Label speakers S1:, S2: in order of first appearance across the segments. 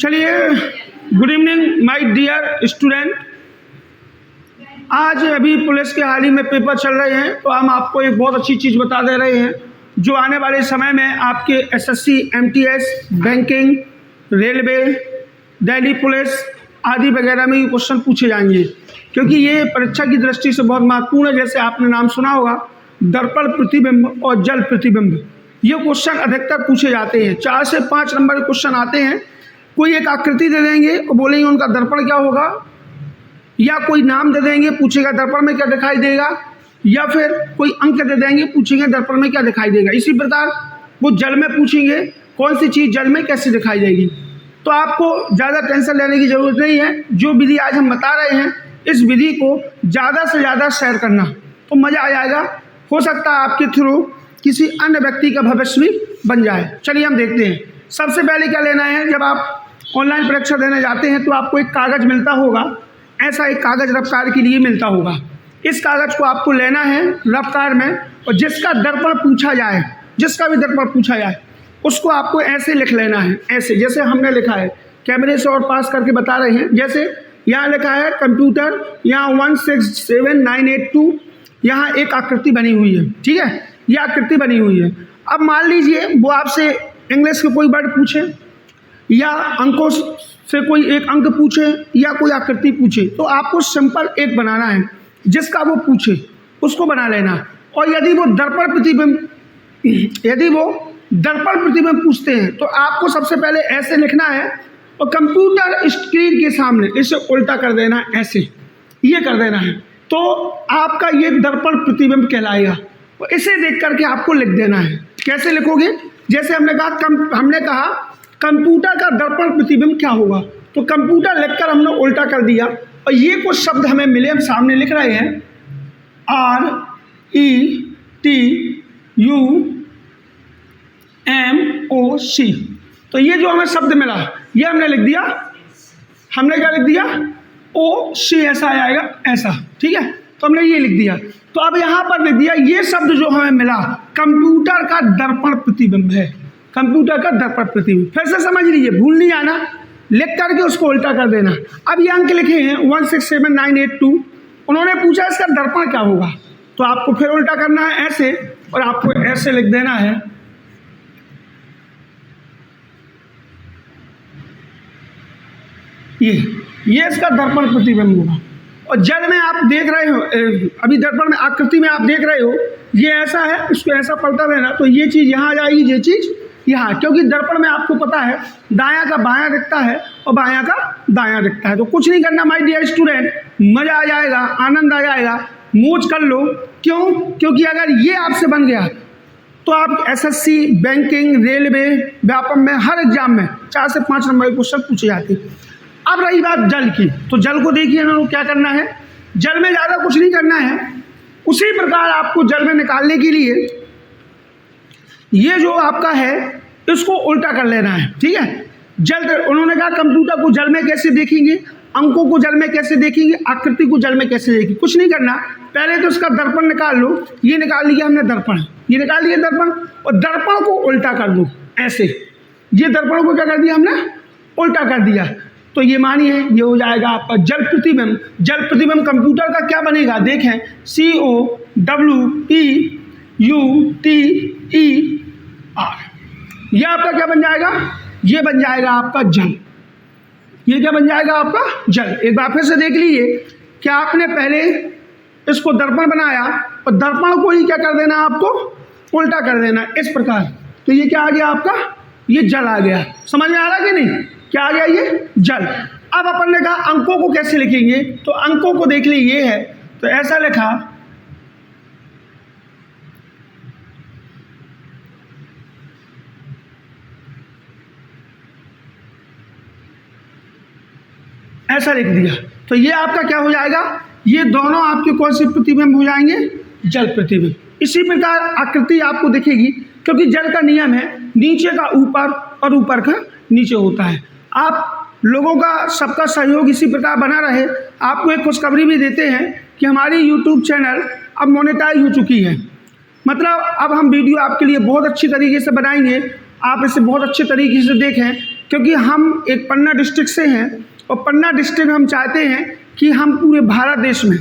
S1: चलिए, good evening my dear student. आज अभी पुलिस के हाल ही में पेपर चल रहे हैं, तो हम आपको एक बहुत अच्छी चीज़ बता दे रहे हैं जो आने वाले समय में आपके SSC, MTS, banking, railway, Delhi police आदि वगैरह में ये क्वेश्चन पूछे जाएंगे, क्योंकि ये परीक्षा की दृष्टि से बहुत महत्वपूर्ण है। जैसे आपने नाम सुना होगा दर्पण प्रतिबिंब और जल प्रतिबिंब, ये क्वेश्चन अधिकतर पूछे जाते हैं। 4 से 5 नंबर के क्वेश्चन आते हैं। कोई एक आकृति दे देंगे और बोलेंगे उनका दर्पण क्या होगा, या कोई नाम दे देंगे, पूछेगा दर्पण में क्या दिखाई देगा, या फिर कोई अंक दे देंगे, पूछेंगे दर्पण में क्या दिखाई देगा। इसी प्रकार वो जल में पूछेंगे कौन सी चीज़ जल में कैसे दिखाई देगी। तो आपको ज़्यादा टेंशन लेने की ज़रूरत नहीं है। जो विधि आज हम बता रहे हैं, इस विधि को ज़्यादा से ज़्यादा शेयर करना, तो मज़ा आ जाएगा। हो सकता है आपके थ्रू किसी अन्य व्यक्ति का भविष्य भी बन जाए। चलिए हम देखते हैं। सबसे पहले क्या लेना है, जब आप ऑनलाइन परीक्षा देने जाते हैं तो आपको एक कागज़ मिलता होगा। ऐसा एक कागज़ रफ्तार के लिए मिलता होगा। इस कागज़ को आपको लेना है रफ्तार में, और जिसका दर्पण पूछा जाए, जिसका भी दर्पण पूछा जाए, उसको आपको ऐसे लिख लेना है। ऐसे जैसे हमने लिखा है, कैमरे से और पास करके बता रहे हैं। जैसे यहाँ लिखा है कंप्यूटर, यहाँ 167982, यहाँ एक आकृति बनी हुई है। ठीक है, ये आकृति बनी हुई है। अब मान लीजिए वो आपसे इंग्लिश के कोई वर्ड पूछे, या अंकों से कोई एक अंक पूछे, या कोई आकृति पूछे, तो आपको सिंपल एक बनाना है। जिसका वो पूछे उसको बना लेना। और यदि वो दर्पण प्रतिबिंब पूछते हैं तो आपको सबसे पहले ऐसे लिखना है, और कंप्यूटर स्क्रीन के सामने इसे उल्टा कर देना है, ऐसे ये कर देना है। तो आपका ये दर्पण प्रतिबिंब कहलाएगा। और इसे देख करके आपको लिख देना है। कैसे लिखोगे, जैसे हमने कहा कंप्यूटर का दर्पण प्रतिबिंब क्या होगा, तो कंप्यूटर लिखकर हमने उल्टा कर दिया। और ये कुछ शब्द हमें मिले, हम सामने लिख रहे हैं RETUMOC। तो ये जो हमें शब्द मिला, ये हमने लिख दिया। हमने क्या लिख दिया, OC ऐसा आएगा, ऐसा। ठीक है, तो हमने ये लिख दिया। तो अब यहाँ पर लिख दिया, ये शब्द जो हमें मिला कंप्यूटर का दर्पण प्रतिबिंब है। कंप्यूटर का दर्पण प्रतिबिंब फिर से समझ लीजिए, भूल नहीं आना, लिख करके उसको उल्टा कर देना। अब ये अंक लिखे हैं 167982, उन्होंने पूछा इसका दर्पण क्या होगा, तो आपको फिर उल्टा करना है ऐसे, और आपको ऐसे लिख देना है। ये इसका दर्पण प्रतिबिंब होगा। और जल में आप देख रहे हो, अभी दर्पण में आकृति में आप देख रहे हो, ये ऐसा है, इसको ऐसा पलटा देना, तो ये चीज़ यहाँ आ जाएगी, ये चीज़ यहाँ, क्योंकि दर्पण में आपको पता है दायां का बायां दिखता है और बायां का दायां दिखता है। तो कुछ नहीं करना माय डियर स्टूडेंट, मज़ा आ जाएगा, आनंद आ जाएगा, मौज कर लो। क्यों? क्योंकि अगर ये आपसे बन गया तो आप एसएससी, बैंकिंग, रेलवे, व्यापम में हर एग्जाम में 4 से 5 नंबर के क्वेश्चन पूछे जाते हैं। अब रही बात जल की, तो जल को देखिए ना, क्या करना है, जल में ज़्यादा कुछ नहीं करना है। उसी प्रकार आपको जल में निकालने के लिए ये जो आपका है इसको उल्टा कर लेना है। ठीक है, जल, उन्होंने कहा कंप्यूटर को जल में कैसे देखेंगे, अंकों को जल में कैसे देखेंगे, आकृति को जल में कैसे देखेंगे। कुछ नहीं करना, पहले तो इसका दर्पण निकाल लो। ये निकाल लिया हमने दर्पण, ये निकाल लिया दर्पण, और दर्पण को उल्टा कर दो ऐसे। ये दर्पण को क्या कर दिया हमने, उल्टा कर दिया। तो ये मानिए ये हो जाएगा आपका जल प्रतिबिंब। जल प्रतिबिंब कंप्यूटर का क्या बनेगा, देखें, COWPUTER। ये आपका क्या बन जाएगा, ये बन जाएगा आपका जल। ये क्या बन जाएगा आपका जल। एक बार फिर से देख लीजिए कि आपने पहले इसको दर्पण बनाया, और दर्पण को ही क्या कर देना, आपको उल्टा कर देना इस प्रकार। तो ये क्या आ गया आपका, ये जल आ गया। समझ में आ रहा कि नहीं, क्या आ गया, ये जल। अब अपन ने कहा अंकों को कैसे लिखेंगे, तो अंकों को देख लीजिए, ये है, तो ऐसा लिखा, ऐसा लिख दिया। तो ये आपका क्या हो जाएगा, ये दोनों आपके कौन से प्रतिबिंब हो जाएंगे, जल प्रतिबिंब। इसी प्रकार आकृति आपको दिखेगी, क्योंकि जल का नियम है नीचे का ऊपर और ऊपर का नीचे होता है। आप लोगों का सबका सहयोग इसी प्रकार बना रहे। आपको एक खुशखबरी भी देते हैं कि हमारी यूट्यूब चैनल अब मोनेटाइज हो चुकी है। मतलब अब हम वीडियो आपके लिए बहुत अच्छी तरीके से बनाएंगे, आप इसे बहुत अच्छे तरीके से देखें, क्योंकि हम एक पन्ना डिस्ट्रिक्ट से हैं और पन्ना डिस्ट्रिक्ट हम चाहते हैं कि हम पूरे भारत देश में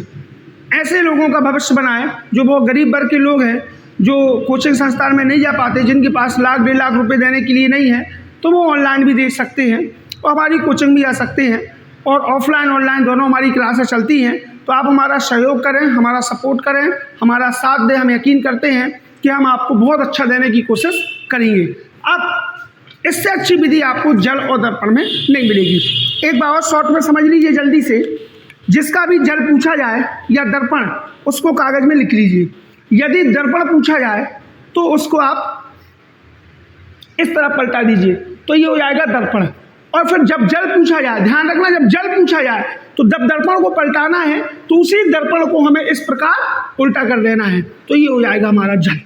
S1: ऐसे लोगों का भविष्य बनाएं जो बहुत गरीब वर्ग के लोग हैं, जो कोचिंग संस्थान में नहीं जा पाते, जिनके पास लाख 1.5 लाख रुपए देने के लिए नहीं है, तो वो ऑनलाइन भी देख सकते हैं और हमारी कोचिंग भी आ सकते हैं और ऑफलाइन ऑनलाइन दोनों हमारी क्लासेस चलती हैं। तो आप हमारा सहयोग करें, हमारा सपोर्ट करें, हमारा साथ दें। हम यकीन करते हैं कि हम आपको बहुत अच्छा देने की कोशिश करेंगे। अब इससे अच्छी विधि आपको जल और दर्पण में नहीं मिलेगी। एक बार और शॉर्ट में समझ लीजिए जल्दी से, जिसका भी जल पूछा जाए या दर्पण, उसको कागज में लिख लीजिए। यदि दर्पण पूछा जाए तो उसको आप इस तरह पलटा दीजिए, तो ये हो जाएगा दर्पण। और फिर जब जल पूछा जाए, ध्यान रखना, जब जल पूछा जाए तो जब दर्पण को पलटाना है तो उसी दर्पण को हमें इस प्रकार उल्टा कर देना है, तो ये हो जाएगा हमारा जल।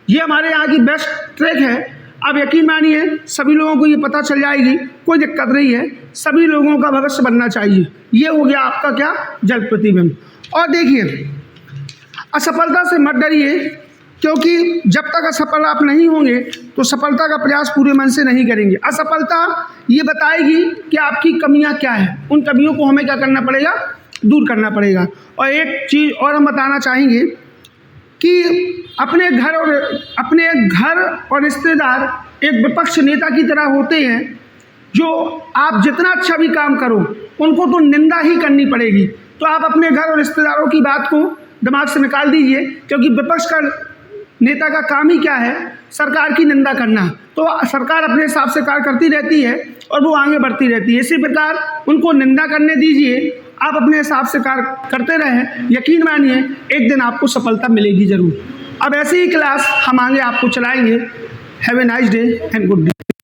S1: ये हमारे यहाँ की बेस्ट ट्रिक है। अब यकीन मानिए सभी लोगों को ये पता चल जाएगी, कोई दिक्कत नहीं है, सभी लोगों का भविष्य बनना चाहिए। ये हो गया आपका क्या, जल प्रतिबिंब। और देखिए, असफलता से मत डरिए, क्योंकि जब तक असफल आप नहीं होंगे तो सफलता का प्रयास पूरे मन से नहीं करेंगे। असफलता ये बताएगी कि आपकी कमियां क्या हैं, उन कमियों को हमें क्या करना पड़ेगा, दूर करना पड़ेगा। और एक चीज़ और हम बताना चाहेंगे कि अपने घर और रिश्तेदार एक विपक्ष नेता की तरह होते हैं, जो आप जितना अच्छा भी काम करो उनको तो निंदा ही करनी पड़ेगी। तो आप अपने घर और रिश्तेदारों की बात को दिमाग से निकाल दीजिए, क्योंकि विपक्ष का नेता का काम ही क्या है, सरकार की निंदा करना। तो सरकार अपने हिसाब से कार्य करती रहती है और वो आगे बढ़ती रहती है। इसी प्रकार उनको निंदा करने दीजिए, आप अपने हिसाब से कार्य करते रहें। यकीन मानिए एक दिन आपको सफलता मिलेगी ज़रूर। अब ऐसी ही क्लास हम आगे आपको चलाएंगे। Have a nice day and good day.